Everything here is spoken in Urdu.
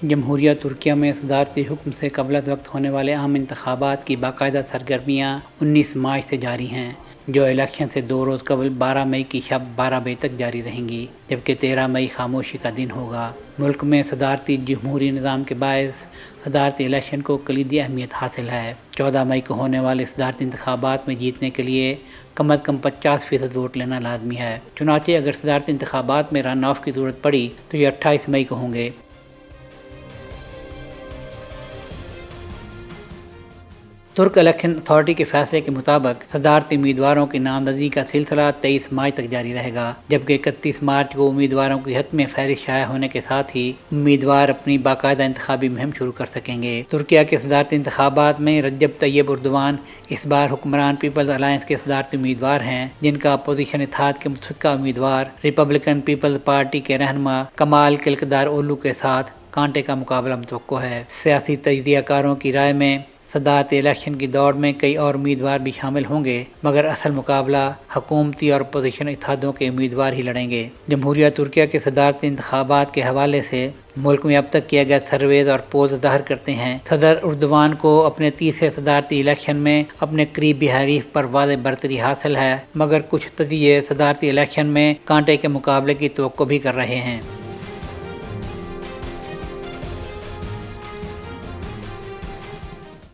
جمہوریہ ترکیہ میں صدارتی حکم سے قبل از وقت ہونے والے عام انتخابات کی باقاعدہ سرگرمیاں 19 مارچ سے جاری ہیں، جو الیکشن سے 2 روز قبل 12 مئی کی شب 12 بجے تک جاری رہیں گی، جبکہ 13 مئی خاموشی کا دن ہوگا۔ ملک میں صدارتی جمہوری نظام کے باعث صدارتی الیکشن کو کلیدی اہمیت حاصل ہے۔ 14 مئی کو ہونے والے صدارتی انتخابات میں جیتنے کے لیے کم از کم 50% ووٹ لینا لازمی ہے۔ چنانچہ اگر صدارتی انتخابات میں رن آف کی ضرورت پڑی تو یہ 28 مئی کو ہوں گے۔ ترک الیکشن اتھارٹی کے فیصلے کے مطابق صدارتی امیدواروں کی نامزدگی کا سلسلہ 23 مارچ تک جاری رہے گا، جبکہ 31 مارچ کو امیدواروں کی حتمی فہرست شائع ہونے کے ساتھ ہی امیدوار اپنی باقاعدہ انتخابی مہم شروع کر سکیں گے۔ ترکیہ کے صدارتی انتخابات میں رجب طیب اردوان اس بار حکمران پیپلز الائنس کے صدارتی امیدوار ہیں، جن کا اپوزیشن اتحاد کے متفقہ امیدوار ریپبلکن پیپلز پارٹی کے رہنما کمال کلکدار اولو کے ساتھ کانٹے کا مقابلہ متوقع ہے۔ سیاسی تجزیہ کاروں کی رائے میں صدارتی الیکشن کی دوڑ میں کئی اور امیدوار بھی شامل ہوں گے، مگر اصل مقابلہ حکومتی اور اپوزیشن اتحادوں کے امیدوار ہی لڑیں گے۔ جمہوریہ ترکیہ کے صدارتی انتخابات کے حوالے سے ملک میں اب تک کیا گیا سرویز اور پولز ظاہر کرتے ہیں صدر اردوان کو اپنے تیسرے صدارتی الیکشن میں اپنے قریبی حریف پر واضح برتری حاصل ہے، مگر کچھ تجزیے صدارتی الیکشن میں کانٹے کے مقابلے کی توقع بھی کر رہے ہیں۔